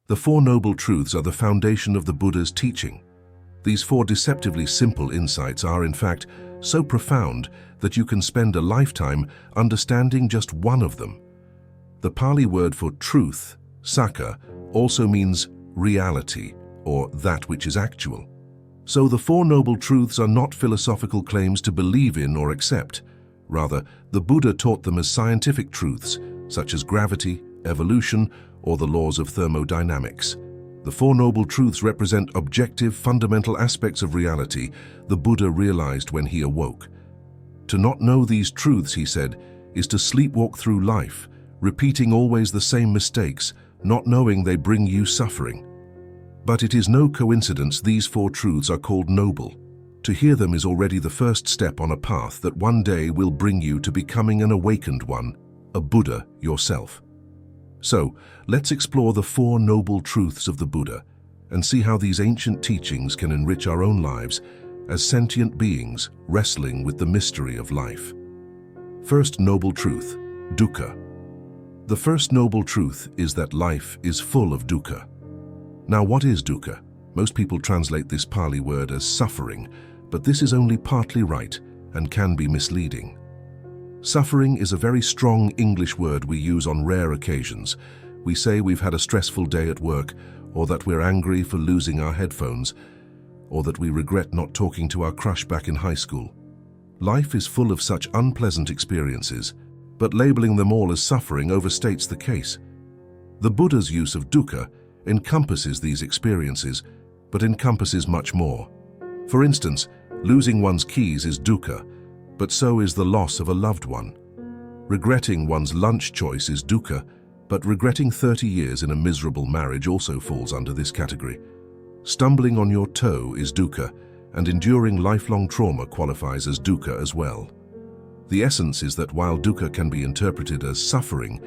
The Four Noble Truths are the foundation of the Buddha's teaching. These four deceptively simple insights are, in fact, so profound that you can spend a lifetime understanding just one of them. The Pali word for truth, saka, also means reality, or that which is actual. So the Four Noble Truths are not philosophical claims to believe in or accept. Rather, the Buddha taught them as scientific truths, such as gravity, evolution, or the laws of thermodynamics. The Four Noble Truths represent objective, fundamental aspects of reality the Buddha realized when he awoke. To not know these truths, he said, is to sleepwalk through life, repeating always the same mistakes, not knowing they bring you suffering. But it is no coincidence these four truths are called noble. To hear them is already the first step on a path that one day will bring you to becoming an awakened one, a Buddha yourself. So, let's explore the Four Noble Truths of the Buddha and see how these ancient teachings can enrich our own lives as sentient beings wrestling with the mystery of life. First noble truth, dukkha. The first noble truth is that life is full of dukkha. Now, what is dukkha? Most people translate this Pali word as suffering, but this is only partly right and can be misleading. Suffering is a very strong English word we use on rare occasions. We say we've had a stressful day at work, or that we're angry for losing our headphones, or that we regret not talking to our crush back in high school. Life is full of such unpleasant experiences, but labeling them all as suffering overstates the case. The Buddha's use of dukkha encompasses these experiences, but encompasses much more. For instance, losing one's keys is dukkha, but so is the loss of a loved one. Regretting one's lunch choice is dukkha, but regretting 30 years in a miserable marriage also falls under this category. Stumbling on your toe is dukkha, and enduring lifelong trauma qualifies as dukkha as well. The essence is that while dukkha can be interpreted as suffering,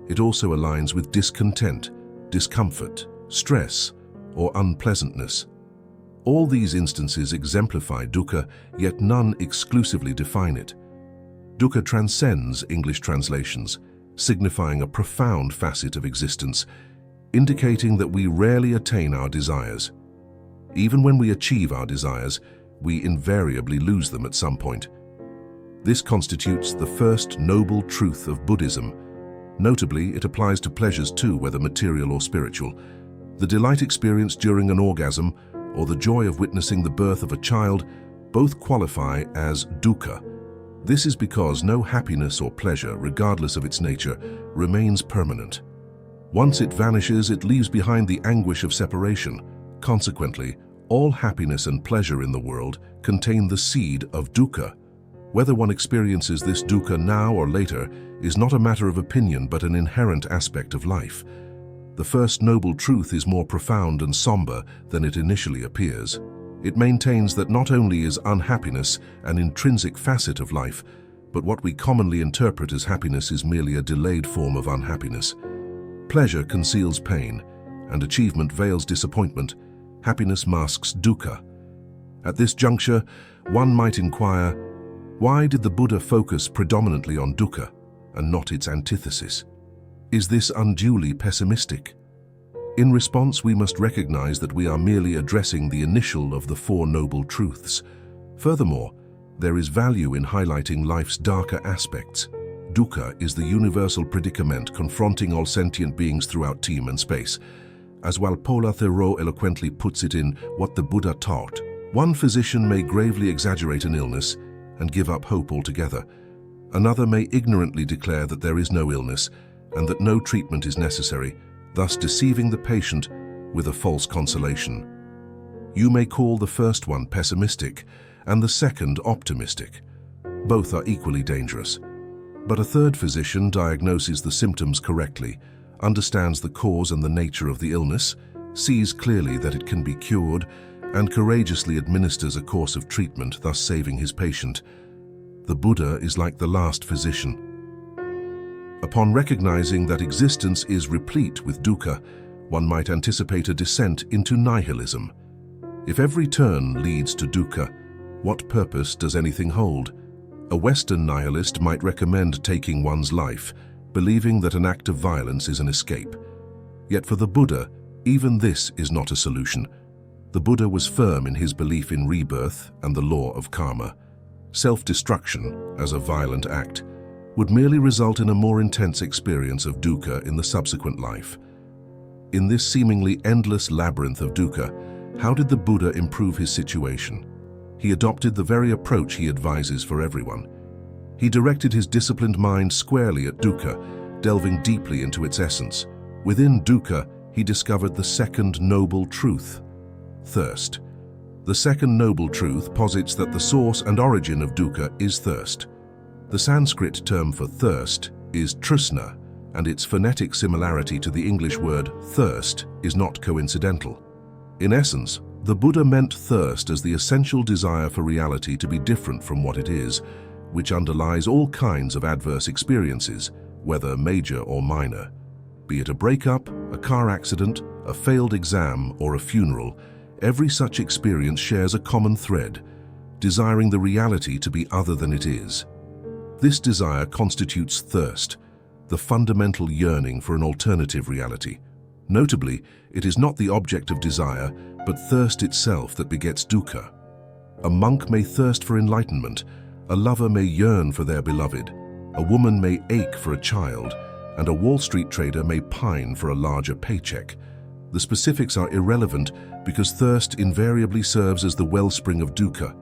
it also aligns with discontent, discomfort, stress, or unpleasantness. All these instances exemplify dukkha, yet none exclusively define it. Dukkha transcends English translations, signifying a profound facet of existence, indicating that we rarely attain our desires. Even when we achieve our desires, we invariably lose them at some point. This constitutes the first noble truth of Buddhism. Notably, it applies to pleasures too, whether material or spiritual. The delight experienced during an orgasm, or the joy of witnessing the birth of a child, both qualify as dukkha. This is because no happiness or pleasure, regardless of its nature, remains permanent. Once it vanishes, it leaves behind the anguish of separation. Consequently, all happiness and pleasure in the world contain the seed of dukkha. Whether one experiences this dukkha now or later is not a matter of opinion but an inherent aspect of life. The first noble truth is more profound and somber than it initially appears. It maintains that not only is unhappiness an intrinsic facet of life, but what we commonly interpret as happiness is merely a delayed form of unhappiness. Pleasure conceals pain, and achievement veils disappointment. Happiness masks dukkha. At this juncture, one might inquire, why did the Buddha focus predominantly on dukkha and not its antithesis? Is this unduly pessimistic? In response, we must recognize that we are merely addressing the initial of the Four Noble Truths. Furthermore, there is value in highlighting life's darker aspects. Dukkha is the universal predicament confronting all sentient beings throughout time and space. As Walpola Thoreau eloquently puts it in What the Buddha Taught, one physician may gravely exaggerate an illness and give up hope altogether. Another may ignorantly declare that there is no illness and that no treatment is necessary, thus deceiving the patient with a false consolation. You may call the first one pessimistic and the second optimistic. Both are equally dangerous. But a third physician diagnoses the symptoms correctly, understands the cause and the nature of the illness, sees clearly that it can be cured, and courageously administers a course of treatment, thus saving his patient. The Buddha is like the last physician. Upon recognizing that existence is replete with dukkha, one might anticipate a descent into nihilism. If every turn leads to dukkha, what purpose does anything hold? A Western nihilist might recommend taking one's life, believing that an act of violence is an escape. Yet for the Buddha, Even this is not a solution. The Buddha was firm in his belief in rebirth and the law of karma. Self-destruction, as a violent act, would merely result in a more intense experience of dukkha in the subsequent life. In this seemingly endless labyrinth of dukkha, how did the Buddha improve his situation? He adopted the very approach he advises for everyone. He directed his disciplined mind squarely at dukkha, delving deeply into its essence. Within dukkha, he discovered the second noble truth: thirst. The second noble truth posits that the source and origin of dukkha is thirst. The Sanskrit term for thirst is trishna, and its phonetic similarity to the English word thirst is not coincidental. In essence, the Buddha meant thirst as the essential desire for reality to be different from what it is, which underlies all kinds of adverse experiences, whether major or minor. Be it a breakup, a car accident, a failed exam, or a funeral, every such experience shares a common thread, desiring the reality to be other than it is. This desire constitutes thirst, the fundamental yearning for an alternative reality. Notably, it is not the object of desire, but thirst itself that begets dukkha. A monk may thirst for enlightenment, a lover may yearn for their beloved, a woman may ache for a child, and a Wall Street trader may pine for a larger paycheck. The specifics are irrelevant because thirst invariably serves as the wellspring of dukkha.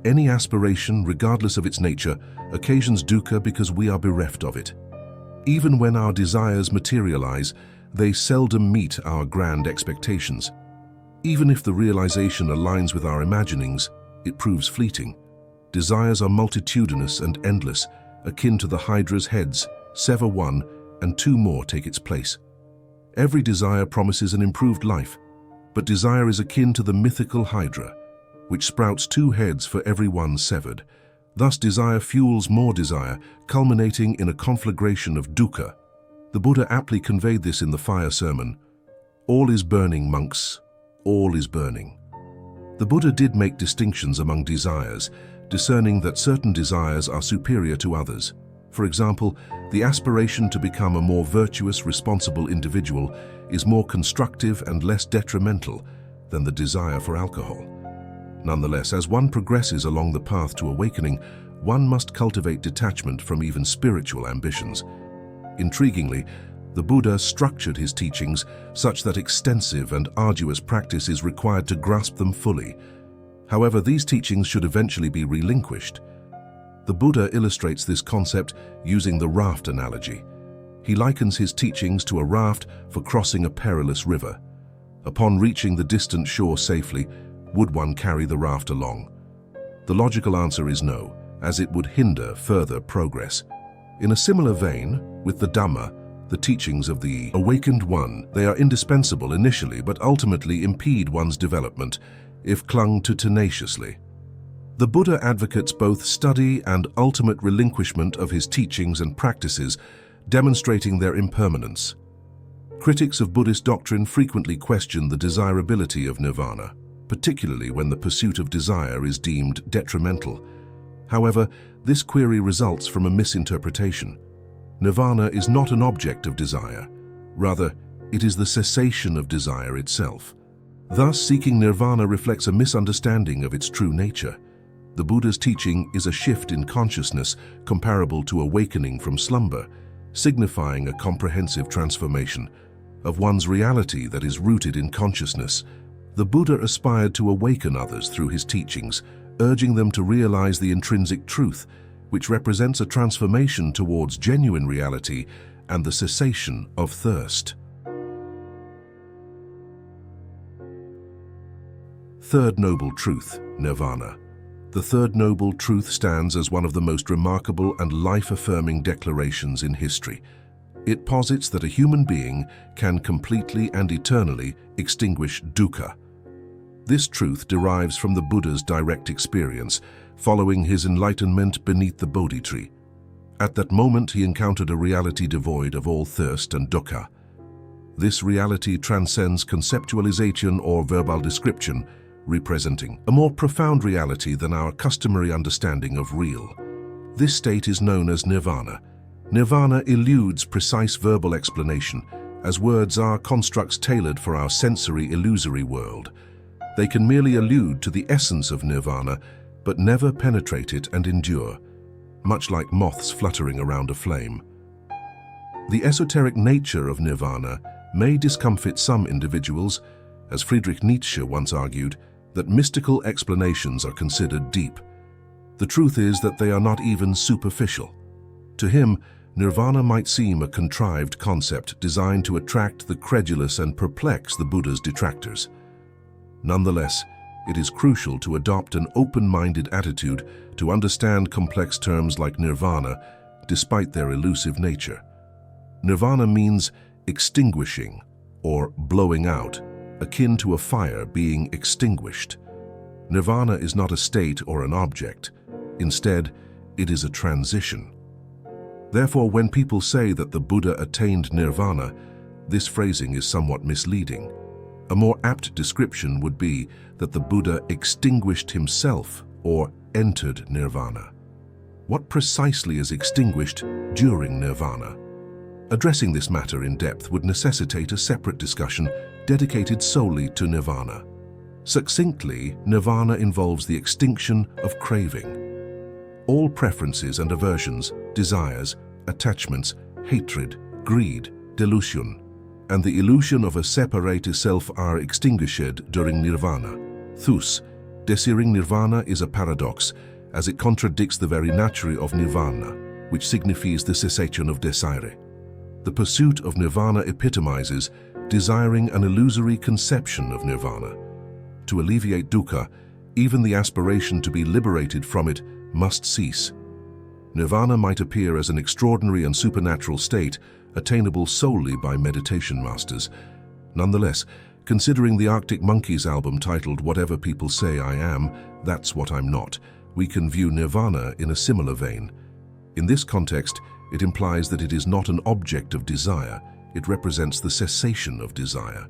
Any aspiration, regardless of its nature, occasions dukkha because we are bereft of it. Even when our desires materialize, they seldom meet our grand expectations. Even if the realization aligns with our imaginings, it proves fleeting. Desires are multitudinous and endless, akin to the Hydra's heads. Sever one, and two more take its place. Every desire promises an improved life, but desire is akin to the mythical Hydra, which sprouts two heads for every one severed. Thus desire fuels more desire, culminating in a conflagration of dukkha. The Buddha aptly conveyed this in the fire sermon. All is burning, monks, all is burning. The Buddha did make distinctions among desires, discerning that certain desires are superior to others. For example, the aspiration to become a more virtuous, responsible individual is more constructive and less detrimental than the desire for alcohol. Nonetheless, as one progresses along the path to awakening, one must cultivate detachment from even spiritual ambitions. Intriguingly, the Buddha structured his teachings such that extensive and arduous practice is required to grasp them fully. However, these teachings should eventually be relinquished. The Buddha illustrates this concept using the raft analogy. He likens his teachings to a raft for crossing a perilous river. Upon reaching the distant shore safely, would one carry the raft along? The logical answer is no, as it would hinder further progress. In a similar vein, with the Dhamma, the teachings of the awakened one, they are indispensable initially but ultimately impede one's development if clung to tenaciously. The Buddha advocates both study and ultimate relinquishment of his teachings and practices, demonstrating their impermanence. Critics of Buddhist doctrine frequently question the desirability of nirvana, particularly when the pursuit of desire is deemed detrimental. However, this query results from a misinterpretation. Nirvana is not an object of desire. Rather, it is the cessation of desire itself. Thus, seeking nirvana reflects a misunderstanding of its true nature. The Buddha's teaching is a shift in consciousness comparable to awakening from slumber, signifying a comprehensive transformation of one's reality that is rooted in consciousness. The Buddha aspired to awaken others through his teachings, urging them to realize the intrinsic truth, which represents a transformation towards genuine reality and the cessation of thirst. Third Noble Truth, Nirvana. The Third Noble Truth stands as one of the most remarkable and life-affirming declarations in history. It posits that a human being can completely and eternally extinguish dukkha. This truth derives from the Buddha's direct experience, following his enlightenment beneath the Bodhi tree. At that moment, he encountered a reality devoid of all thirst and dukkha. This reality transcends conceptualization or verbal description, representing a more profound reality than our customary understanding of real. This state is known as nirvana. Nirvana eludes precise verbal explanation, as words are constructs tailored for our sensory illusory world. They can merely allude to the essence of nirvana, but never penetrate it and endure, much like moths fluttering around a flame. The esoteric nature of nirvana may discomfit some individuals, as Friedrich Nietzsche once argued, that mystical explanations are considered deep. The truth is that they are not even superficial. To him, nirvana might seem a contrived concept designed to attract the credulous and perplex the Buddha's detractors. Nonetheless, it is crucial to adopt an open-minded attitude to understand complex terms like nirvana, despite their elusive nature. Nirvana means extinguishing or blowing out, akin to a fire being extinguished. Nirvana is not a state or an object. Instead, it is a transition. Therefore, when people say that the Buddha attained nirvana, this phrasing is somewhat misleading. A more apt description would be that the Buddha extinguished himself or entered nirvana. What precisely is extinguished during nirvana? Addressing this matter in depth would necessitate a separate discussion dedicated solely to nirvana. Succinctly, nirvana involves the extinction of craving. All preferences and aversions, desires, attachments, hatred, greed, delusion, and the illusion of a separate self are extinguished during nirvana. Thus, desiring nirvana is a paradox, as it contradicts the very nature of nirvana, which signifies the cessation of desire. The pursuit of nirvana epitomizes desiring an illusory conception of nirvana. To alleviate dukkha, even the aspiration to be liberated from it must cease. Nirvana might appear as an extraordinary and supernatural state, attainable solely by meditation masters. Nonetheless, considering the Arctic Monkeys album titled "Whatever People Say I Am, That's What I'm Not," we can view nirvana in a similar vein. In this context, it implies that it is not an object of desire, it represents the cessation of desire.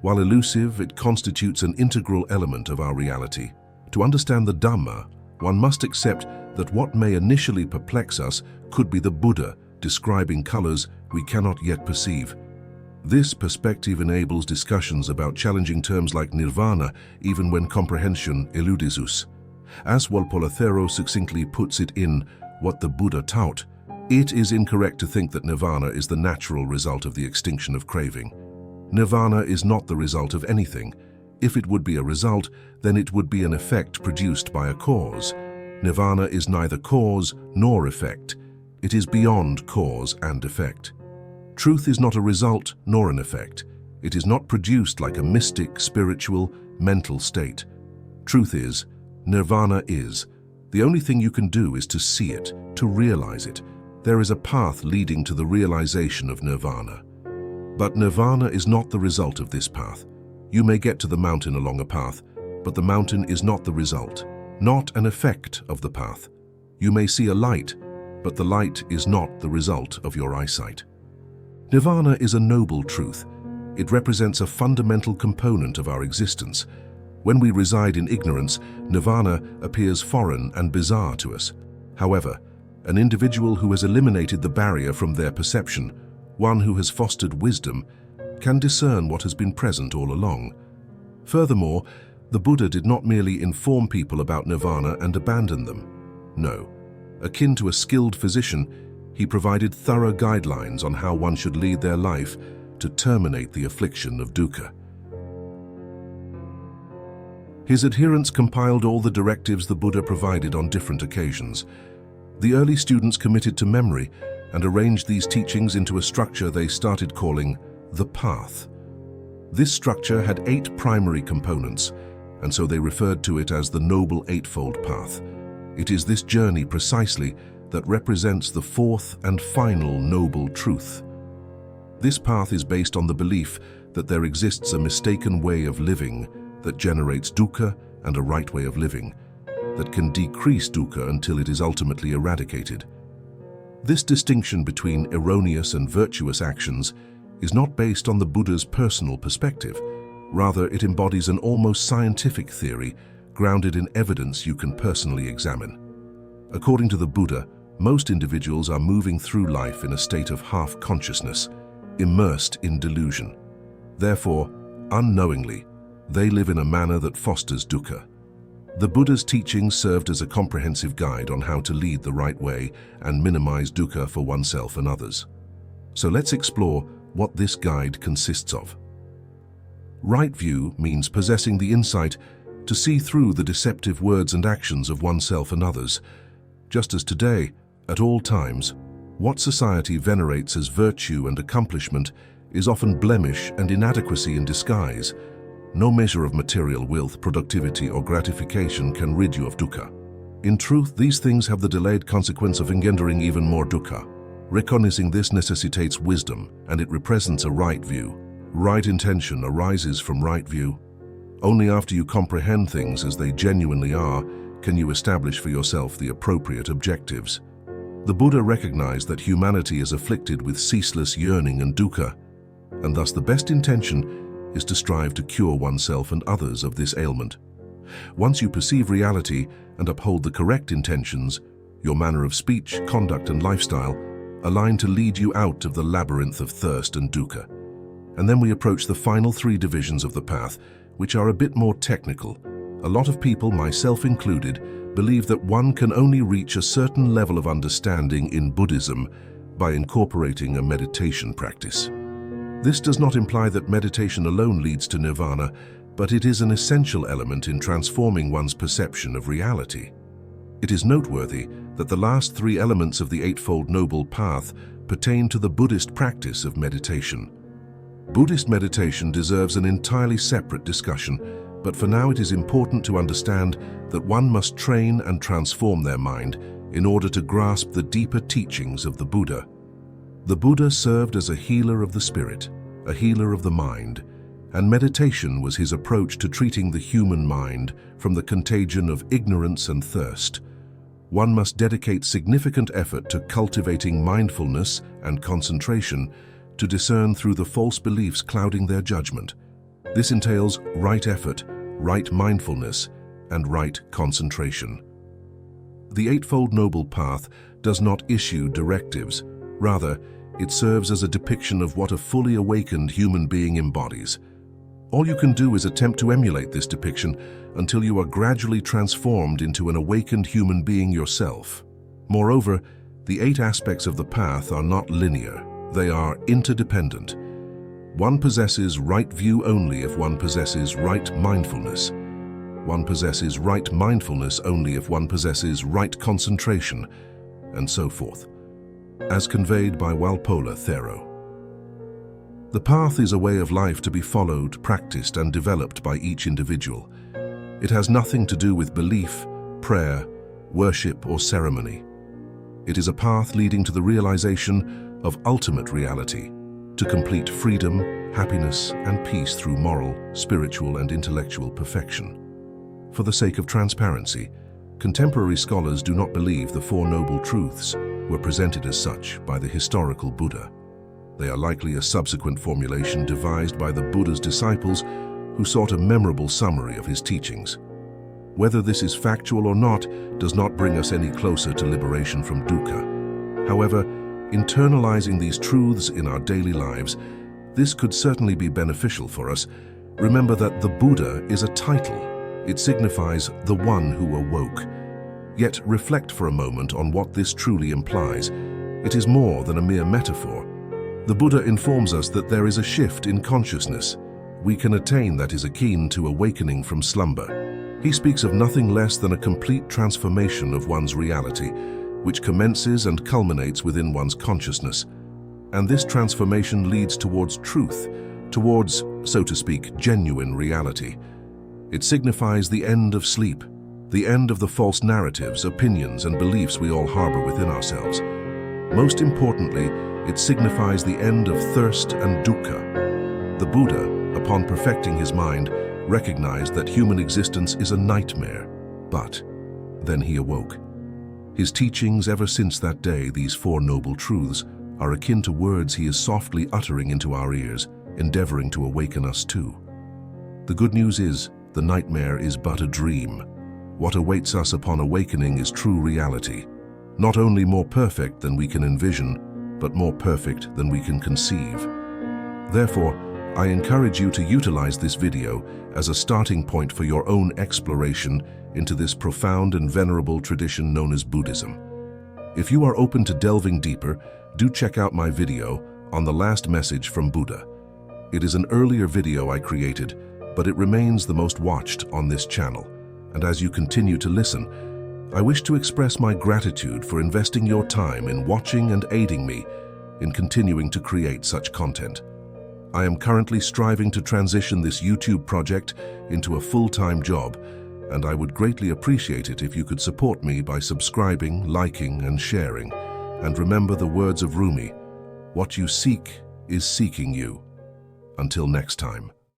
While elusive, it constitutes an integral element of our reality. To understand the Dhamma, one must accept that what may initially perplex us could be the Buddha describing colors we cannot yet perceive. This perspective enables discussions about challenging terms like nirvana even when comprehension eludes us. As Walpole's succinctly puts it in What the Buddha Taught, it is incorrect to think that nirvana is the natural result of the extinction of craving. Nirvana is not the result of anything. If it would be a result, then it would be an effect produced by a cause. Nirvana is neither cause nor effect. It is beyond cause and effect. Truth is not a result nor an effect. It is not produced like a mystic, spiritual, mental state. Truth is, nirvana is. The only thing you can do is to see it, to realize it. There is a path leading to the realization of nirvana. But nirvana is not the result of this path. You may get to the mountain along a path, but the mountain is not the result, not an effect of the path. You may see a light, but the light is not the result of your eyesight. Nirvana is a noble truth. It represents a fundamental component of our existence. When we reside in ignorance, nirvana appears foreign and bizarre to us. However, an individual who has eliminated the barrier from their perception, one who has fostered wisdom, can discern what has been present all along. Furthermore, the Buddha did not merely inform people about nirvana and abandon them. No. Akin to a skilled physician, he provided thorough guidelines on how one should lead their life to terminate the affliction of dukkha. His adherents compiled all the directives the Buddha provided on different occasions. The early students committed to memory and arranged these teachings into a structure they started calling the Path. This structure had 8 primary components, and so they referred to it as the Noble Eightfold Path. It is this journey precisely that represents the 4th and final noble truth. This path is based on the belief that there exists a mistaken way of living that generates dukkha and a right way of living that can decrease dukkha until it is ultimately eradicated. This distinction between erroneous and virtuous actions is not based on the Buddha's personal perspective. Rather, it embodies an almost scientific theory grounded in evidence you can personally examine. According to the Buddha, most individuals are moving through life in a state of half-consciousness. immersed in delusion. Therefore, unknowingly, they live in a manner that fosters dukkha. The Buddha's teachings served as a comprehensive guide on how to lead the right way and minimize dukkha for oneself and others. So let's explore what this guide consists of. Right view means possessing the insight to see through the deceptive words and actions of oneself and others. Just as today, at all times, what society venerates as virtue and accomplishment is often blemish and inadequacy in disguise. No measure of material wealth, productivity, or gratification can rid you of dukkha. In truth, these things have the delayed consequence of engendering even more dukkha. Recognizing this necessitates wisdom, and it represents a right view. Right intention arises from right view. Only after you comprehend things as they genuinely are can you establish for yourself the appropriate objectives. The Buddha recognized that humanity is afflicted with ceaseless yearning and dukkha, and thus the best intention is to strive to cure oneself and others of this ailment. Once you perceive reality and uphold the correct intentions, your manner of speech, conduct, and lifestyle align to lead you out of the labyrinth of thirst and dukkha. And then we approach the final three divisions of the path, which are a bit more technical. A lot of people, myself included, believe that one can only reach a certain level of understanding in Buddhism by incorporating a meditation practice. This does not imply that meditation alone leads to nirvana, but it is an essential element in transforming one's perception of reality. It is noteworthy that the last three elements of the Eightfold Noble Path pertain to the Buddhist practice of meditation. Buddhist meditation deserves an entirely separate discussion, but for now it is important to understand that one must train and transform their mind in order to grasp the deeper teachings of the Buddha. The Buddha served as a healer of the spirit, a healer of the mind, and meditation was his approach to treating the human mind from the contagion of ignorance and thirst. One must dedicate significant effort to cultivating mindfulness and concentration to discern through the false beliefs clouding their judgment. This entails right effort, right mindfulness, and right concentration. The Eightfold Noble Path does not issue directives. Rather, it serves as a depiction of what a fully awakened human being embodies. All you can do is attempt to emulate this depiction until you are gradually transformed into an awakened human being yourself. Moreover, the 8 aspects of the path are not linear. They are interdependent. One possesses right view only if one possesses right mindfulness. One possesses right mindfulness only if one possesses right concentration, and so forth, as conveyed by Walpola Thero. The path is a way of life to be followed, practiced, and developed by each individual. It has nothing to do with belief, prayer, worship, or ceremony. It is a path leading to the realization of ultimate reality, to complete freedom, happiness, and peace through moral, spiritual, and intellectual perfection. For the sake of transparency, contemporary scholars do not believe the Four Noble Truths were presented as such by the historical Buddha. They are likely a subsequent formulation devised by the Buddha's disciples who sought a memorable summary of his teachings. Whether this is factual or not does not bring us any closer to liberation from dukkha. However, internalizing these truths in our daily lives, this could certainly be beneficial for us. Remember that the Buddha is a title. It signifies the one who awoke. Yet reflect for a moment on what this truly implies. It is more than a mere metaphor. The Buddha informs us that there is a shift in consciousness we can attain that is akin to awakening from slumber. He speaks of nothing less than a complete transformation of one's reality, which commences and culminates within one's consciousness. And this transformation leads towards truth, towards, so to speak, genuine reality. It signifies the end of sleep, the end of the false narratives, opinions, and beliefs we all harbor within ourselves. Most importantly, it signifies the end of thirst and dukkha. The Buddha, upon perfecting his mind, recognized that human existence is a nightmare, but then he awoke. His teachings ever since that day, these Four Noble Truths, are akin to words he is softly uttering into our ears, endeavoring to awaken us too. The good news is, the nightmare is but a dream. What awaits us upon awakening is true reality, not only more perfect than we can envision, but more perfect than we can conceive. Therefore, I encourage you to utilize this video as a starting point for your own exploration into this profound and venerable tradition known as Buddhism. If you are open to delving deeper, do check out my video on the last message from Buddha. It is an earlier video I created, but it remains the most watched on this channel. And as you continue to listen, I wish to express my gratitude for investing your time in watching and aiding me in continuing to create such content. I am currently striving to transition this YouTube project into a full-time job, and I would greatly appreciate it if you could support me by subscribing, liking, and sharing. And remember the words of Rumi, "What you seek is seeking you." Until next time.